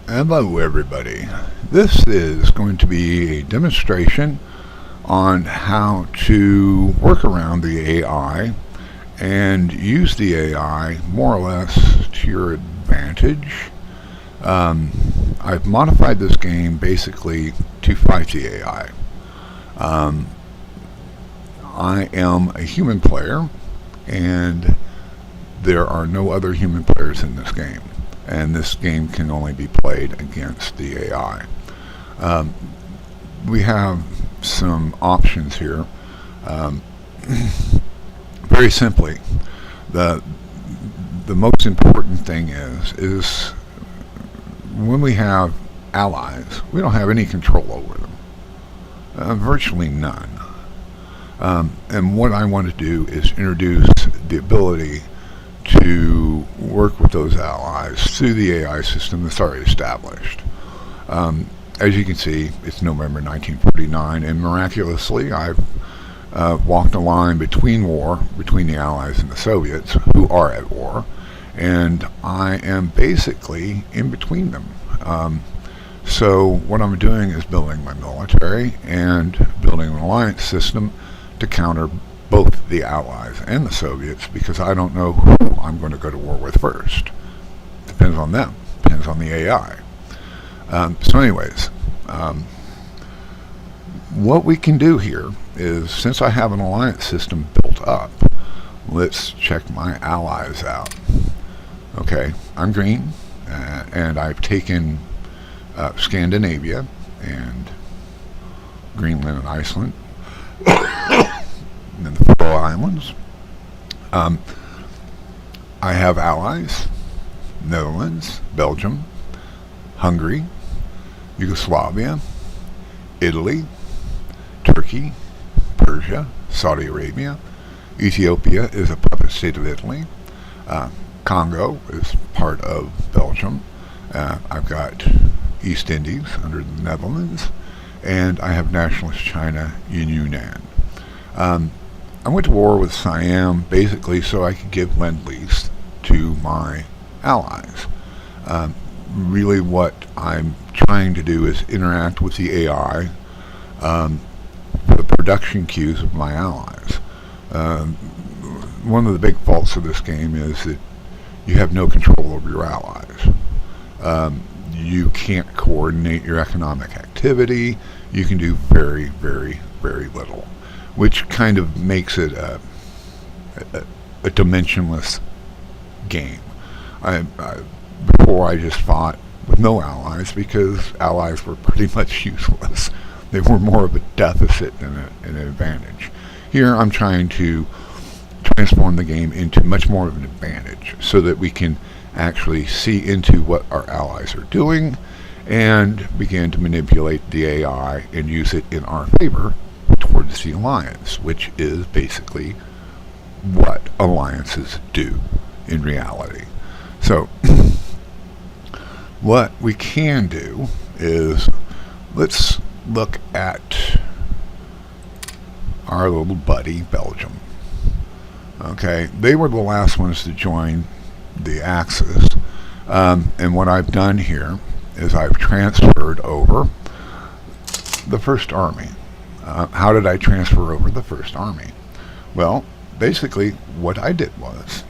Hello everybody. This is going to be a demonstration on how to work around the AI and use the AI more or less to your advantage. I've modified this game basically to fight the AI. I am a human player and there are no other human players in this game. And this game can only be played against the AI. We have some options here. Very simply, the most important thing is when we have allies, we don't have any control over them, virtually none. And what I want to do is introduce the ability to work with those allies through the AI system that's already established. As you can see, it's November 1949, and miraculously, I've walked a line between the Allies and the Soviets, who are at war, and I am basically in between them. So what I'm doing is building my military and building an alliance system to counter both the Allies and the Soviets, because I don't know who I'm going to go to war with first. Depends on them. Depends on the AI. So anyways, what we can do here is, since I have an alliance system built up, let's check my allies out. Okay, I'm green, and I've taken Scandinavia and Greenland and Iceland. And then the Faroe Islands. I have allies: Netherlands, Belgium, Hungary, Yugoslavia, Italy, Turkey, Persia, Saudi Arabia. Ethiopia is a puppet state of Italy. Congo is part of Belgium. I've got East Indies under the Netherlands, and I have nationalist China in Yunnan. I went to war with Siam basically so I could give Lend-Lease to my allies. Really what I'm trying to do is interact with the AI for the production queues of my allies. One of the big faults of this game is that you have no control over your allies. You can't coordinate your economic activity. You can do very, very, very little, which kind of makes it a dimensionless game. Before I just fought with no allies because allies were pretty much useless. They were more of a deficit than an advantage. Here I'm trying to transform the game into much more of an advantage so that we can actually see into what our allies are doing and begin to manipulate the AI and use it in our favor towards the alliance, which is basically what alliances do in reality. So what we can do is, let's look at our little buddy Belgium. Okay, they were the last ones to join the Axis, and what I've done here is I've transferred over the First Army. How did I transfer over the First Army? Well, basically what I did was,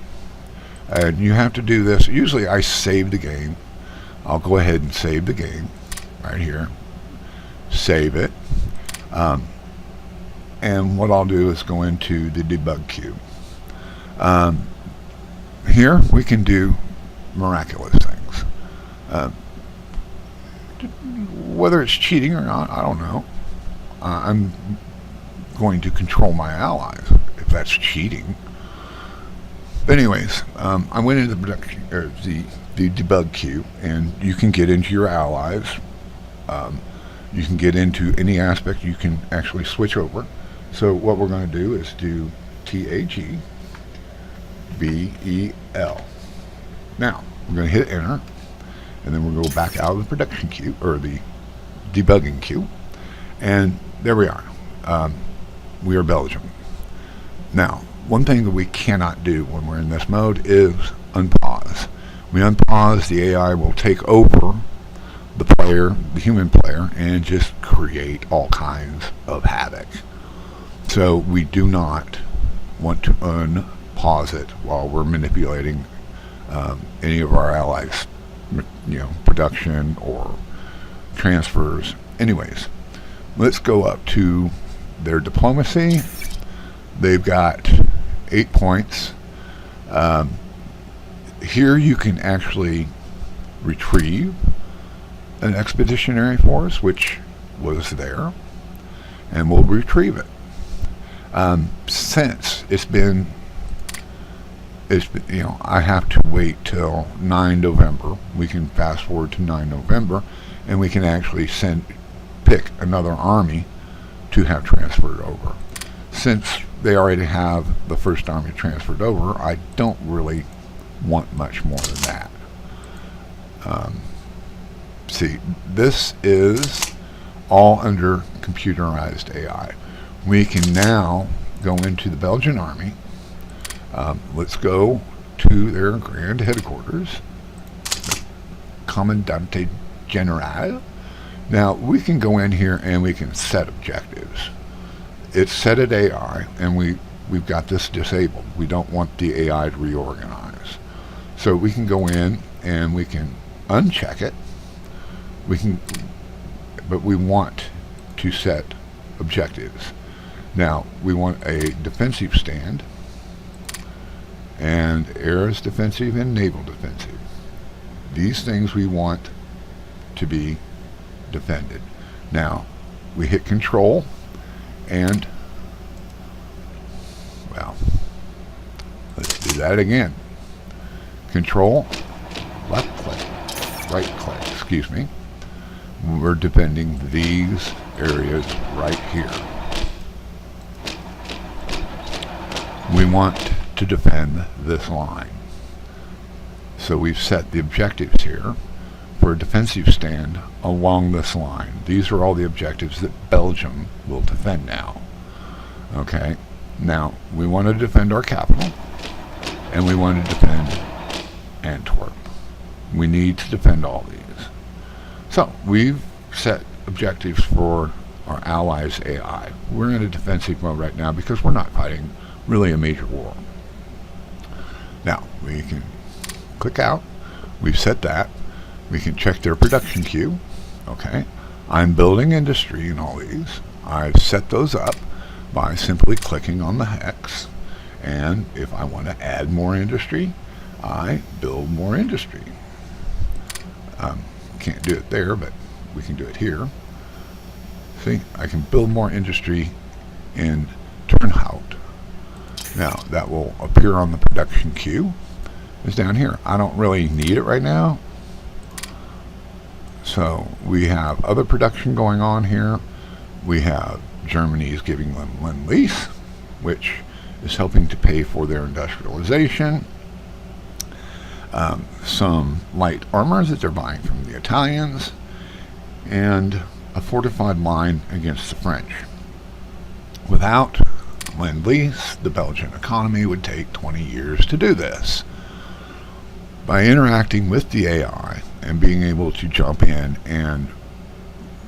and you have to do this, usually I save the game. I'll go ahead and save the game right here, save it, and what I'll do is go into the debug queue. Here we can do miraculous things. Whether it's cheating or not, I don't know. I'm going to control my allies if that's cheating. But anyways, I went into the production, the debug queue, and you can get into your allies. You can get into any aspect. You can actually switch over. So what we're going to do is do TAGBEL. Now we're going to hit enter, and then we'll go back out of the production queue or the debugging queue, and there we are. We are Belgium. Now, one thing that we cannot do when we're in this mode is unpause. We unpause, the AI will take over the human player, and just create all kinds of havoc. So we do not want to unpause it while we're manipulating any of our allies, production or transfers. Anyways, let's go up to their diplomacy. They've got 8 points. Here you can actually retrieve an expeditionary force, which was there, and we'll retrieve it. Since it's been, I have to wait till 9 November. We can fast forward to 9 November, and we can actually pick another army to have transferred over. Since they already have the first army transferred over, I don't really want much more than that. See, this is all under computerized AI. We can now go into the Belgian army. Let's go to their grand headquarters, Commandante General. Now we can go in here and we can set objectives. It's set at AI, and we've got this disabled. We don't want the AI to reorganize. So we can go in and we can uncheck it. But we want to set objectives. Now we want a defensive stand, and air is defensive and naval defensive. These things we want to be defended. Now we hit control, and let's do that again. Control, left click, right click, excuse me. We're defending these areas right here. We want to defend this line. So we've set the objectives here for a defensive stand along this line. These are all the objectives that Belgium will defend now. Okay, now we want to defend our capital, and we want to defend Antwerp. We need to defend all these. So we've set objectives for our allies' AI. We're in a defensive mode right now because we're not fighting really a major war. Now we can click out. We've set that. We can check their production queue. Okay, I'm building industry in all these. I've set those up by simply clicking on the hex, and if I want to add more industry, I build more industry. Can't do it there, but we can do it here. See, I can build more industry in Turnhout. Now that will appear on the production queue. It's down here. I don't really need it right now. So we have other production going on here. We have Germany's giving them Lend-Lease, which is helping to pay for their industrialization. Some light armors that they're buying from the Italians, and a fortified line against the French. Without Lend-Lease, the Belgian economy would take 20 years to do this. By interacting with the AI and being able to jump in and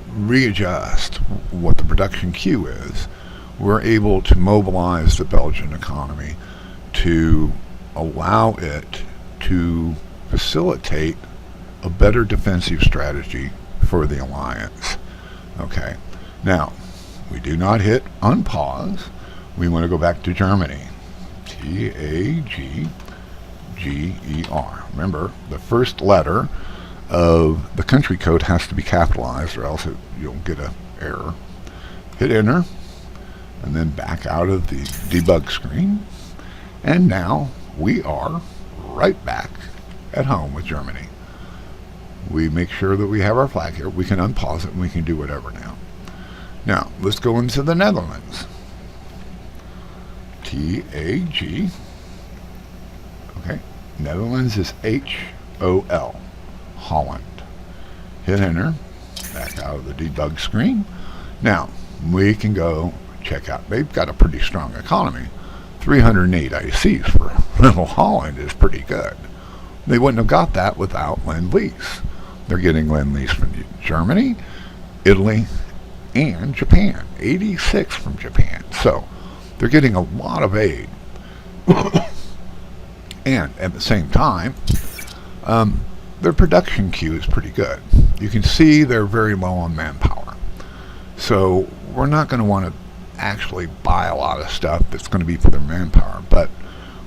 readjust what the production queue is, we're able to mobilize the Belgian economy to allow it to facilitate a better defensive strategy for the alliance. Okay, now we do not hit unpause. We want to go back to Germany. Tagger. Remember, the first letter of the country code has to be capitalized, or else you'll get an error. Hit enter, and then back out of the debug screen. And now we are right back at home with Germany. We make sure that we have our flag here. We can unpause it and we can do whatever now. Now, let's go into the Netherlands. TAG. Okay, Netherlands is HOL, Holland. Hit enter, back out of the debug screen. Now, we can go check out. They've got a pretty strong economy. 308 ICs for little Holland is pretty good. They wouldn't have got that without Lend-Lease. They're getting lend-lease from Germany, Italy, and Japan. 86 from Japan. So they're getting a lot of aid. And at the same time, their production queue is pretty good. You can see they're very low on manpower. So we're not going to want to actually buy a lot of stuff that's going to be for their manpower. But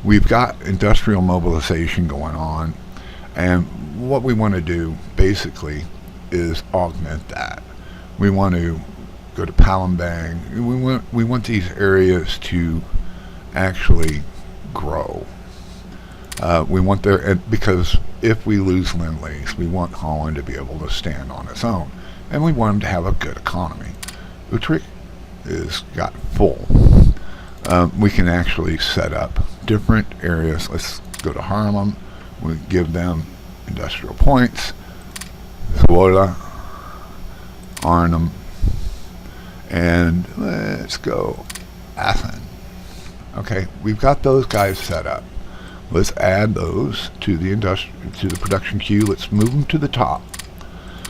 we've got industrial mobilization going on. And what we want to do, basically, is augment that. We want to go to Palembang. We want these areas to actually grow. We want because if we lose Lend-Lease, we want Holland to be able to stand on its own. And we want them to have a good economy. Utrecht is got full. We can actually set up different areas. Let's go to Haarlem. We give them industrial points. Zwolle, Arnhem, and let's go Aachen. Okay, we've got those guys set up. Let's add those to the production queue. Let's move them to the top.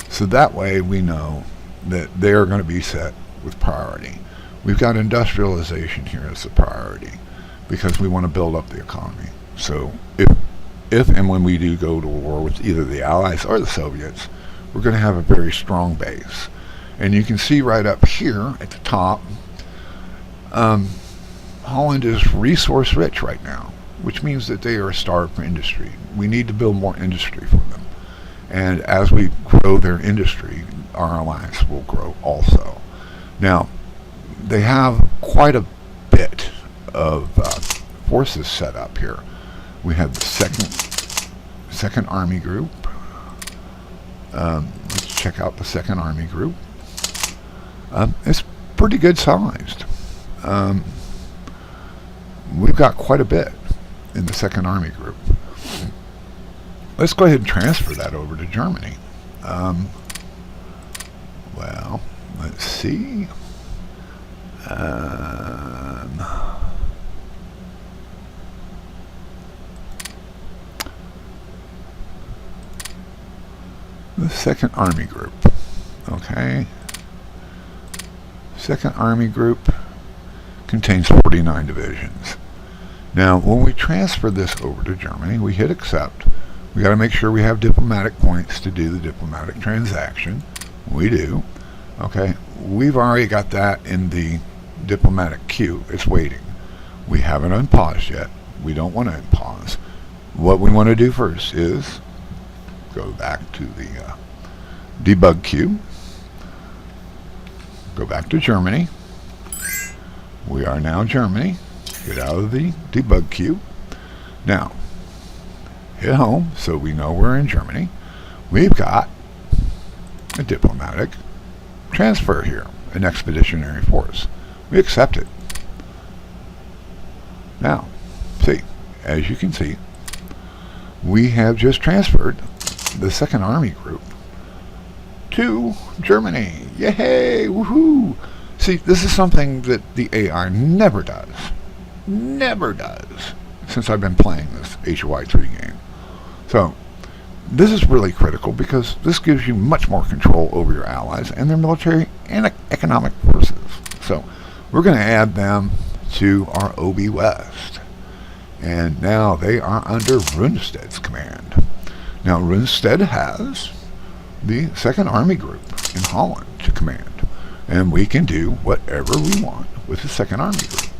So that way we know that they're going to be set with priority. We've got industrialization here as a priority because we want to build up the economy. So if and when we do go to war with either the Allies or the Soviets, we're going to have a very strong base. And you can see right up here at the top, Holland is resource rich right now, which means that they are starved for industry. We need to build more industry for them. And as we grow their industry, our alliance will grow also. Now, they have quite a bit of forces set up here. We have the second Army Group. Let's check out the second Army Group. It's pretty good sized. We've got quite a bit in the second Army Group. Let's go ahead and transfer that over to Germany. Well, let's see. The second Army Group. Okay. Second Army Group contains 49 divisions. Now, when we transfer this over to Germany, we hit accept. We got to make sure we have diplomatic points to do the diplomatic transaction. We do. Okay. We've already got that in the diplomatic queue. It's waiting. We haven't unpaused yet. We don't want to unpause. What we want to do first is go back to the debug queue. Go back to Germany. We are now Germany. Get out of the debug queue. Now, hit home so we know we're in Germany. We've got a diplomatic transfer here, an expeditionary force. We accept it. Now, see, as you can see, we have just transferred the second Army Group to Germany. Yay! Woohoo! See, this is something that the AI never does. Never does. Since I've been playing this hoi3 game. So, this is really critical because this gives you much more control over your allies and their military and economic forces. So, we're going to add them to our OB West. And now they are under Rundstedt's command. Now, Rundstedt has the second Army Group in Holland to command. And we can do whatever we want with the second Army Group.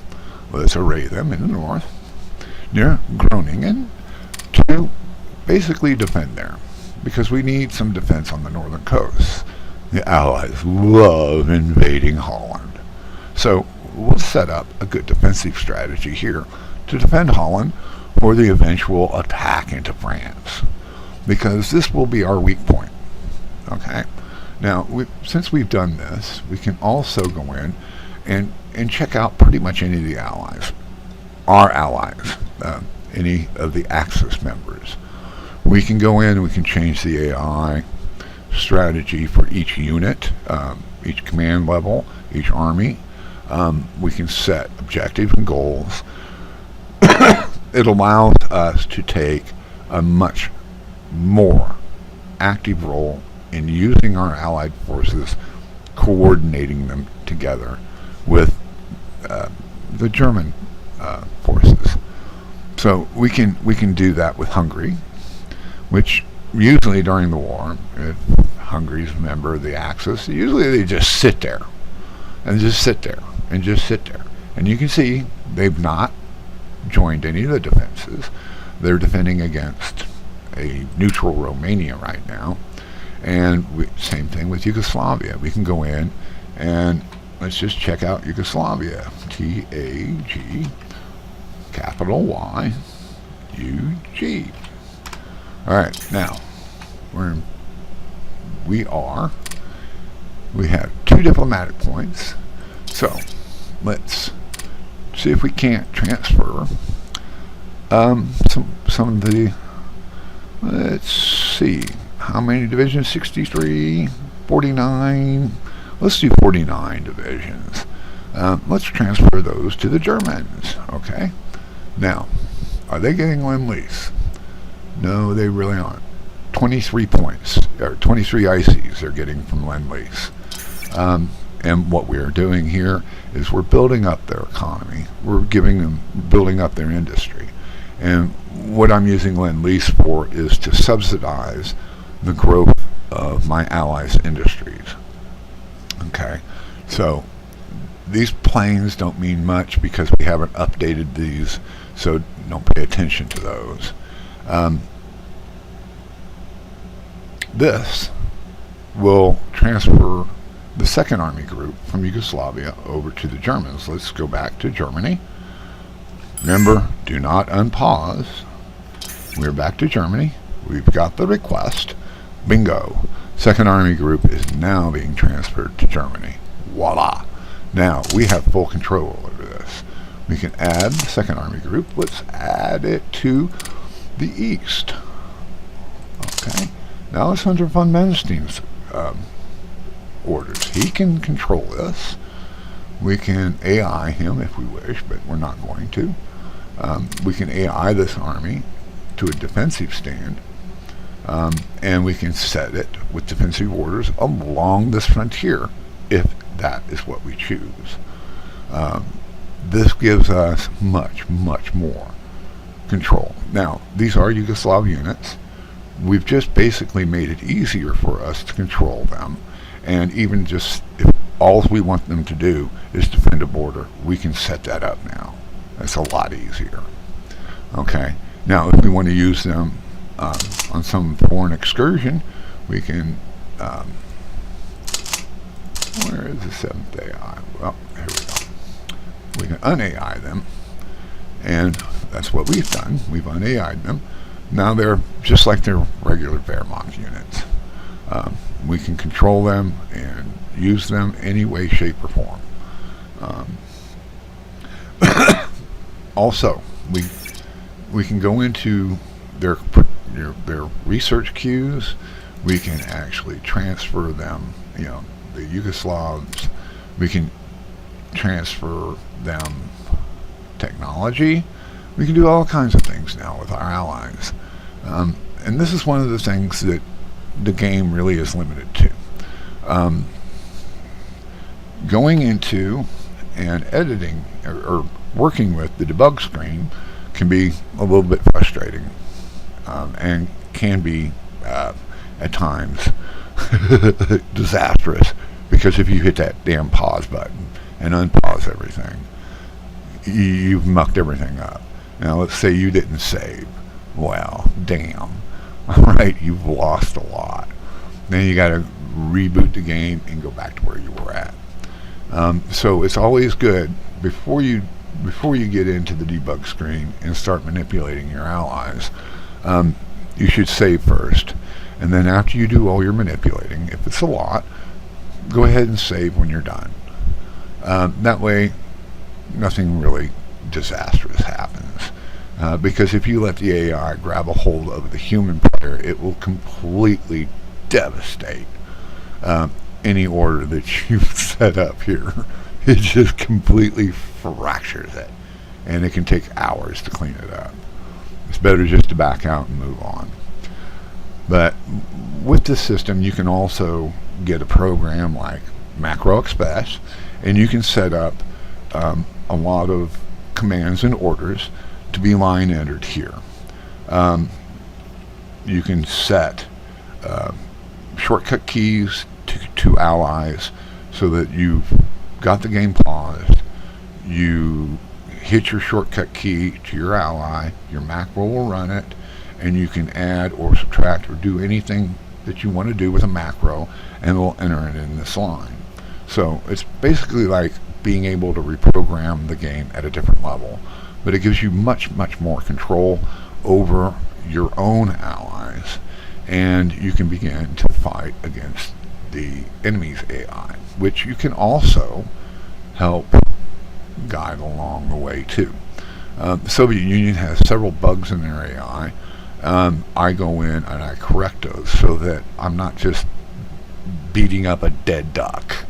Let's array them in the north, near Groningen, to basically defend there. Because we need some defense on the northern coast. The Allies love invading Holland. So we'll set up a good defensive strategy here to defend Holland for the eventual attack into France. Because this will be our weak point. Okay? Now, since we've done this, we can also go in and check out pretty much any of the allies. Our allies. Any of the Axis members. We can go in and we can change the AI strategy for each unit, each command level, each army. We can set objectives and goals. It allows us to take a much more active role in using our allied forces, coordinating them together with the German forces. So we can do that with Hungary, which usually during the war, if Hungary's a member of the Axis, usually they just sit there and just sit there and just sit there. And you can see they've not joined any of the defenses. They're defending against a neutral Romania right now. And same thing with Yugoslavia. We can go in and let's just check out Yugoslavia. T-A-G, capital Y-U-G. All right, now we have 2 diplomatic points. So let's see if we can't transfer some of the. Let's see how many divisions. 63, 49. Let's do 49 divisions. Let's transfer those to the Germans. Okay. Now, are they getting Lend-Lease? No, they really aren't. 23 points, or 23 ICs they're getting from Lend-Lease. And what we're doing here is we're building up their economy. We're building up their industry. And what I'm using Lend-Lease for is to subsidize the growth of my allies' industries. Okay, so these planes don't mean much because we haven't updated these, so don't pay attention to those. This will transfer the Second Army Group from Yugoslavia over to the Germans. Let's go back to Germany. Remember, do not unpause. We're back to Germany. We've got the request. Bingo. Second Army Group is now being transferred to Germany. Voila. Now, we have full control over this. We can add the Second Army Group. Let's add it to the east. Okay. Now it's under von Manstein's orders. He can control this. We can AI him if we wish, but we're not going to. We can AI this army to a defensive stand, and we can set it with defensive orders along this frontier if that is what we choose. This gives us much, much more control. Now, these are Yugoslav units. We've just basically made it easier for us to control them, and even just if all we want them to do is defend a border, we can set that up now. That's a lot easier. Okay, now if we want to use them on some foreign excursion, we can, where is the 7th AI? Well, here we go. We can un-AI them, and that's what we've done. We've un-AI'd them. Now they're just like their regular Wehrmacht units. We can control them and use them any way, shape, or form. Also, we can go into their research queues. We can actually transfer them. You know, the Yugoslavs. We can transfer them technology. We can do all kinds of things now with our allies. And this is one of the things that the game really is limited to. Going into and editing or working with the debug screen can be a little bit frustrating, and can be at times disastrous, because if you hit that damn pause button and unpause everything, you've mucked everything up. Now let's say you didn't save. Well, damn. Alright, you've lost a lot. Then you gotta reboot the game and go back to where you were at. So it's always good before you get into the debug screen and start manipulating your allies. You should save first, and then after you do all your manipulating, if it's a lot, go ahead and save when you're done. That way nothing really disastrous happens, because if you let the AI grab a hold of the human player, it will completely devastate any order that you've set up here. It just completely fractures it, and it can take hours to clean it up. It's better just to back out and move on. But with this system, you can also get a program like Macro Express, and you can set up a lot of commands and orders to be line entered here. You can set shortcut keys to allies so that you've got the game paused, you hit your shortcut key to your ally, your macro will run it, and you can add or subtract or do anything that you want to do with a macro, and it'll enter it in this line. So it's basically like being able to reprogram the game at a different level, but it gives you much, much more control over your own allies, and you can begin to fight against the enemy's AI, which you can also help guide along the way too. The Soviet Union has several bugs in their AI. I go in and I correct those so that I'm not just beating up a dead duck.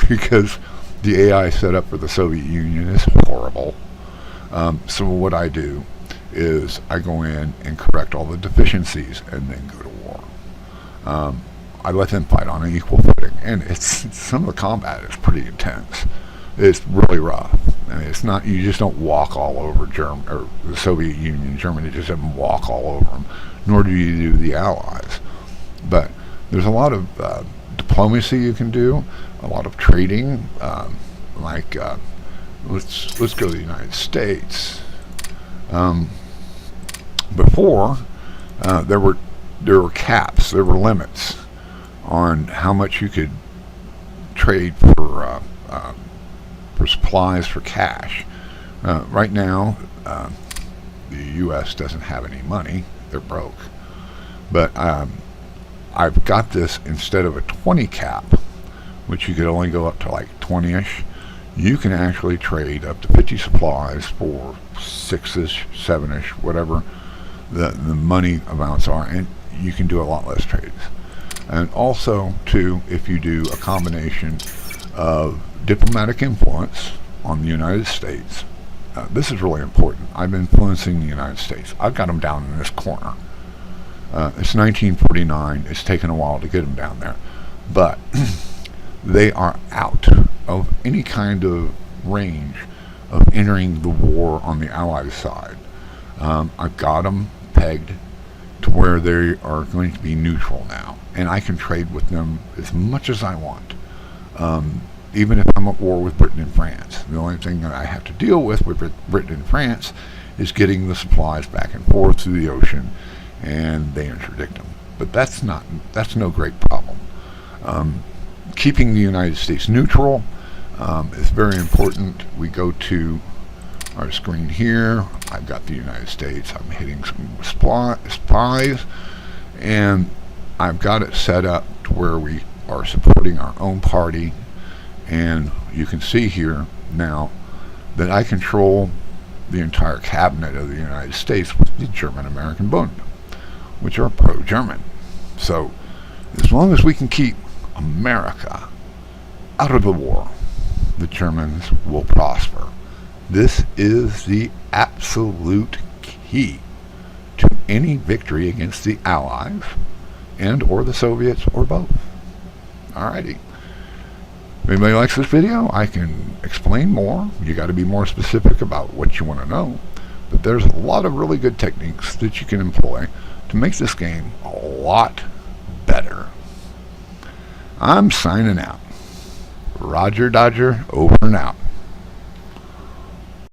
Because the AI set up for the Soviet Union is horrible. So what I do is I go in and correct all the deficiencies and then go to war. I let them fight on an equal footing, and some of the combat is pretty intense. It's really rough. I mean, it's not, you just don't walk all over or the Soviet Union. Germany just doesn't walk all over them, nor do you do the Allies. But there's a lot of diplomacy you can do, a lot of trading. Let's go to the United States. Before there were caps, there were limits on how much you could trade for supplies for cash. Right now, the U.S. doesn't have any money; they're broke. But I've got this, instead of a 20 cap, which you could only go up to like 20-ish. You can actually trade up to 50 supplies for 6-ish, 7-ish, whatever the money amounts are, and you can do a lot less trades. And also, too, if you do a combination of diplomatic influence on the United States, this is really important. I'm influencing the United States. I've got them down in this corner. It's 1949. It's taken a while to get them down there. But they are out of any kind of range of entering the war on the Allied side. I've got them pegged to where they are going to be neutral now, and I can trade with them as much as I want. Even if I'm at war with Britain and France, the only thing that I have to deal with Britain and France is getting the supplies back and forth through the ocean, and they interdict them. But that's no great problem. Keeping the United States neutral is very important. We go to our screen here. I've got the United States. I'm hitting some supplies, and I've got it set up to where we are supporting our own party. And you can see here now that I control the entire cabinet of the United States with the German-American Bund, which are pro-German. So as long as we can keep America out of the war, the Germans will prosper. This is the absolute key to any victory against the Allies and or the Soviets or both. Alrighty. If anybody likes this video, I can explain more. You got to be more specific about what you want to know. But there's a lot of really good techniques that you can employ to make this game a lot better. I'm signing out. Roger Dodger, over and out.